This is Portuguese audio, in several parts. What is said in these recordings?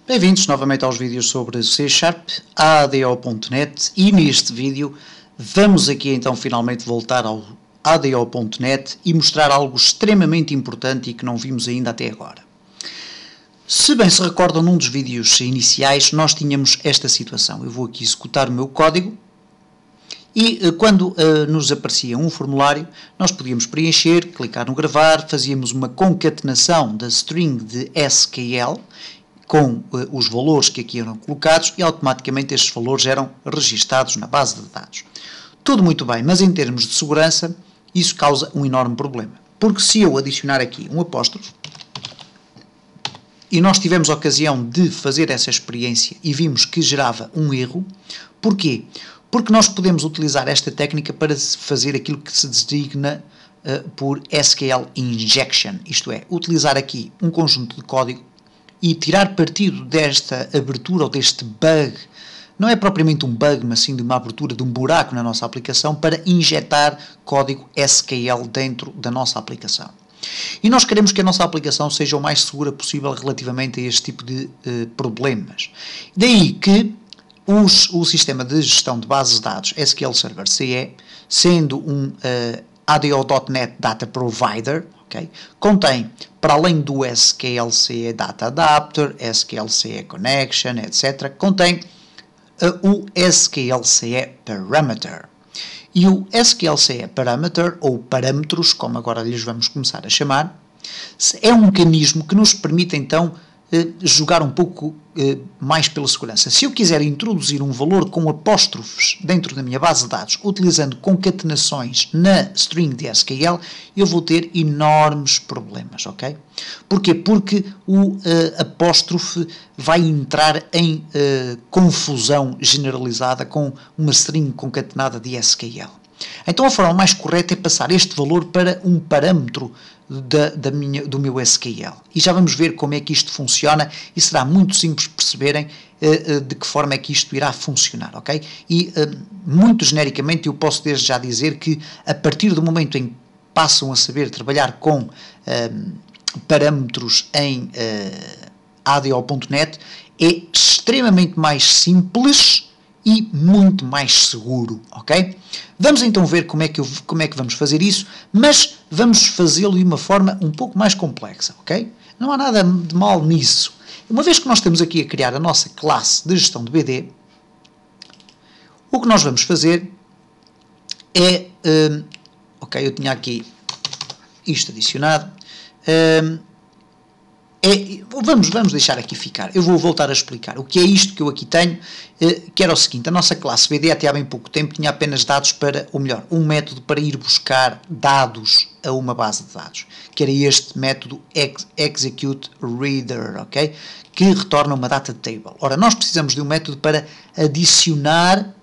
Bem-vindos novamente aos vídeos sobre C#, ADO.NET, e neste vídeo vamos aqui então finalmente voltar ao ADO.NET e mostrar algo extremamente importante e que não vimos ainda até agora. Se bem se recordam, num dos vídeos iniciais nós tínhamos esta situação. Eu vou aqui executar o meu código e quando nos aparecia um formulário, nós podíamos preencher, clicar no gravar, fazíamos uma concatenação da string de SQL com os valores que aqui eram colocados e automaticamente estes valores eram registados na base de dados. Tudo muito bem, mas em termos de segurança isso causa um enorme problema. Porque se eu adicionar aqui um apóstrofo, e nós tivemos a ocasião de fazer essa experiência e vimos que gerava um erro, porquê? Porque nós podemos utilizar esta técnica para fazer aquilo que se designa por SQL Injection, isto é, utilizar aqui um conjunto de código e tirar partido desta abertura ou deste bug, não é propriamente um bug, mas sim de uma abertura de um buraco na nossa aplicação para injetar código SQL dentro da nossa aplicação. E nós queremos que a nossa aplicação seja o mais segura possível relativamente a este tipo de problemas. Daí que o sistema de gestão de bases de dados SQL Server CE, sendo um ADO.NET Data Provider, okay, contém, para além do SQL-CE Data Adapter, SQL-CE Connection, etc., contém o SQL-CE Parameter. E o SQL-CE Parameter, ou parâmetros, como agora lhes vamos começar a chamar, é um mecanismo que nos permite, então, jogar um pouco mais pela segurança. Se eu quiser introduzir um valor com apóstrofos dentro da minha base de dados, utilizando concatenações na string de SQL, eu vou ter enormes problemas, ok? Porquê? Porque o apóstrofe vai entrar em confusão generalizada com uma string concatenada de SQL. Então a forma mais correta é passar este valor para um parâmetro do meu SQL. E já vamos ver como é que isto funciona e será muito simples perceberem de que forma é que isto irá funcionar, ok? E muito genericamente eu posso desde já dizer que a partir do momento em que passam a saber trabalhar com parâmetros em ADO.NET é extremamente mais simples e muito mais seguro, ok? Vamos então ver como é que vamos fazer isso, mas vamos fazê-lo de uma forma um pouco mais complexa, ok? Não há nada de mal nisso. Uma vez que nós estamos aqui a criar a nossa classe de gestão de BD, o que nós vamos fazer é... ok, eu tinha aqui isto adicionado. Vamos deixar aqui ficar. Eu vou voltar a explicar o que é isto que eu aqui tenho, que era o seguinte: a nossa classe BD até há bem pouco tempo tinha apenas dados para, ou melhor, um método para ir buscar dados a uma base de dados, que era este método executeReader, ok? Que retorna uma data table. Ora, nós precisamos de um método para adicionar,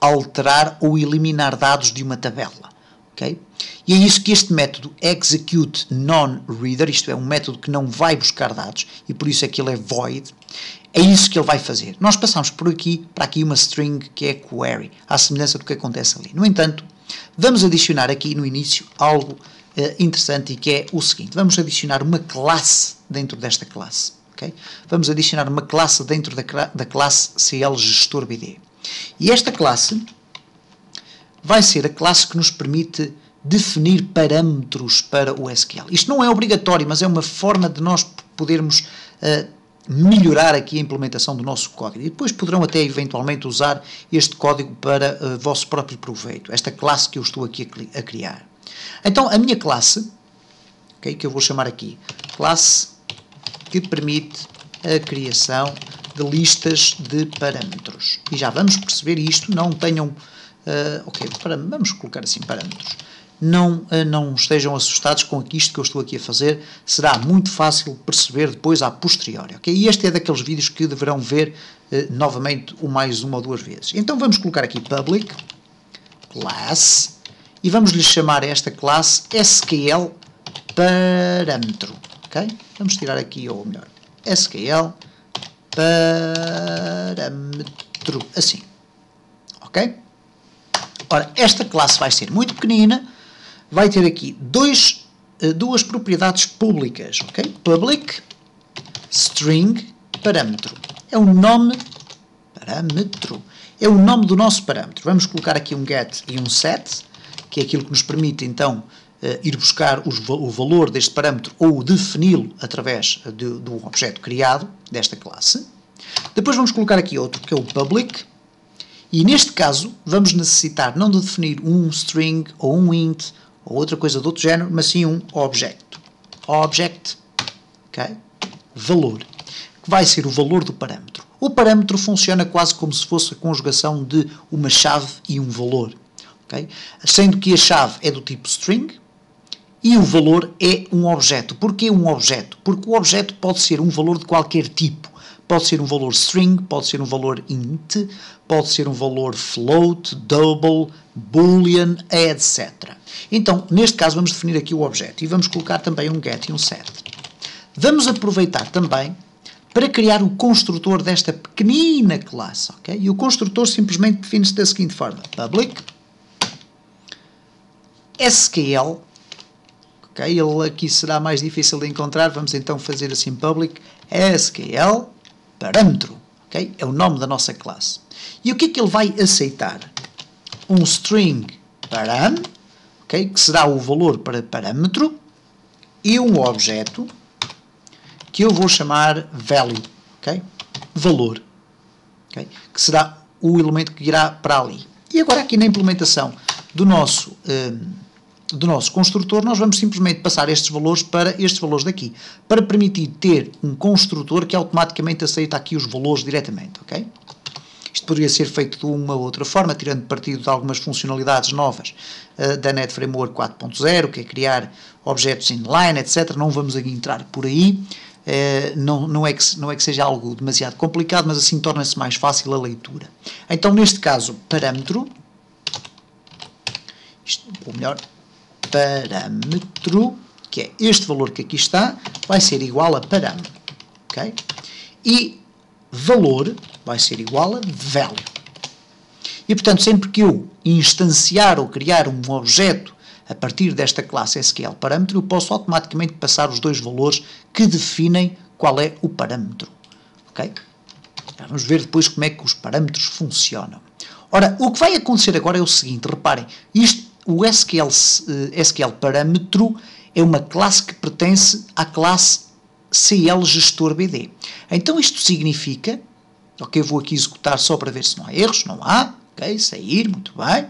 alterar ou eliminar dados de uma tabela. Okay? E é isso que este método executeNonReader, isto é, um método que não vai buscar dados, e por isso é que ele é void, é isso que ele vai fazer. Nós passamos para aqui uma string que é query, à semelhança do que acontece ali. No entanto, vamos adicionar aqui no início algo interessante, e que é o seguinte: vamos adicionar uma classe dentro desta classe. Okay? Vamos adicionar uma classe dentro da classe CLGestorBD. E esta classe vai ser a classe que nos permite definir parâmetros para o SQL. Isto não é obrigatório, mas é uma forma de nós podermos melhorar aqui a implementação do nosso código. E depois poderão até eventualmente usar este código para vosso próprio proveito, esta classe que eu estou aqui a criar. Então a minha classe, okay, que eu vou chamar aqui, classe que permite a criação de listas de parâmetros. E já vamos perceber isto, não tenham... ok, vamos colocar assim parâmetros. Não estejam assustados com isto que eu estou aqui a fazer, será muito fácil perceber depois a posteriori. Okay? E este é daqueles vídeos que deverão ver novamente mais uma ou duas vezes. Então vamos colocar aqui public class e vamos lhe chamar a esta classe SQL parâmetro. Okay? Vamos tirar aqui, ou melhor, SQL parâmetro, assim. Ok? Ora, esta classe vai ser muito pequenina, vai ter aqui duas propriedades públicas, ok? Public string parâmetro. É o nome, parâmetro, é o nome do nosso parâmetro. Vamos colocar aqui um get e um set, que é aquilo que nos permite, então, ir buscar o valor deste parâmetro ou defini-lo através do objeto criado, desta classe. Depois vamos colocar aqui outro, que é o public, e neste caso vamos necessitar não de definir um string ou um int ou outra coisa de outro género, mas sim um object. Object, ok? Valor, que vai ser o valor do parâmetro. O parâmetro funciona quase como se fosse a conjugação de uma chave e um valor, ok? Sendo que a chave é do tipo string e o valor é um objeto. Porquê um objeto? Porque o objeto pode ser um valor de qualquer tipo. Pode ser um valor string, pode ser um valor int, pode ser um valor float, double, boolean, etc. Então, neste caso, vamos definir aqui o objeto e vamos colocar também um get e um set. Vamos aproveitar também para criar o construtor desta pequenina classe, ok? E o construtor simplesmente define-se da seguinte forma: public SQL, ok? Ele aqui será mais difícil de encontrar, vamos então fazer assim: public SQL parâmetro, ok? É o nome da nossa classe. E o que é que ele vai aceitar? Um string param, ok? Que será o valor para parâmetro, e um objeto que eu vou chamar value, ok? Valor, ok? Que será o elemento que irá para ali. E agora aqui na implementação do nosso construtor, nós vamos simplesmente passar estes valores para estes valores daqui, para permitir ter um construtor que automaticamente aceita aqui os valores diretamente, ok? Isto poderia ser feito de uma ou outra forma, tirando partido de algumas funcionalidades novas da .NET Framework 4.0, que é criar objetos inline, etc. Não vamos aqui entrar por aí, não é que seja algo demasiado complicado, mas assim torna-se mais fácil a leitura. Então, neste caso, parâmetro, ou melhor, parâmetro, que é este valor que aqui está, vai ser igual a param, ok? E valor vai ser igual a value. E, portanto, sempre que eu instanciar ou criar um objeto a partir desta classe SQL parâmetro, eu posso automaticamente passar os dois valores que definem qual é o parâmetro, ok? Vamos ver depois como é que os parâmetros funcionam. Ora, o que vai acontecer agora é o seguinte, reparem, o SQL parâmetro é uma classe que pertence à classe CL gestor BD. Então isto significa, ok, vou aqui executar só para ver se não há erros, não há, ok, sair, muito bem.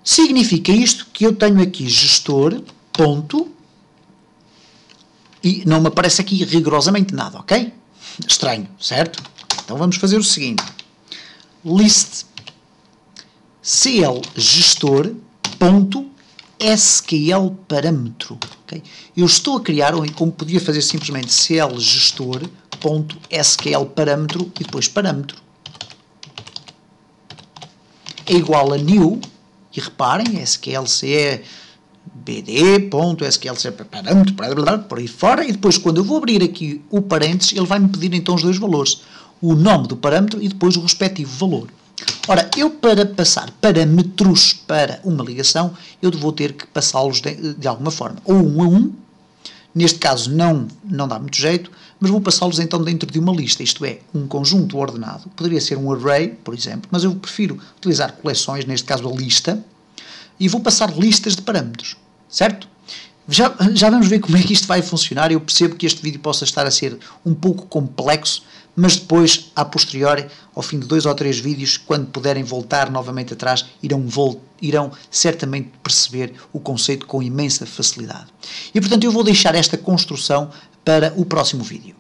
Significa isto que eu tenho aqui gestor, ponto, e não me aparece aqui rigorosamente nada, ok? Estranho, certo? Então vamos fazer o seguinte, list CL gestor, ponto, SQL parâmetro, ok? Eu estou a criar, ou como podia fazer simplesmente CL gestor, ponto, SQL parâmetro e depois parâmetro. É igual a new, e reparem, SQLCE BD, ponto, SQLCE parâmetro, por aí fora, e depois quando eu vou abrir aqui o parênteses, ele vai-me pedir então os dois valores, o nome do parâmetro e depois o respectivo valor. Ora, eu para passar parâmetros para uma ligação, eu vou ter que passá-los de alguma forma, ou um a um, neste caso não dá muito jeito, mas vou passá-los então dentro de uma lista, isto é, um conjunto ordenado, poderia ser um array, por exemplo, mas eu prefiro utilizar coleções, neste caso a lista, e vou passar listas de parâmetros, certo? Já vamos ver como é que isto vai funcionar. Eu percebo que este vídeo possa estar a ser um pouco complexo, mas depois, a posteriori, ao fim de 2 ou 3 vídeos, quando puderem voltar novamente atrás, irão certamente perceber o conceito com imensa facilidade. E, portanto, eu vou deixar esta construção para o próximo vídeo.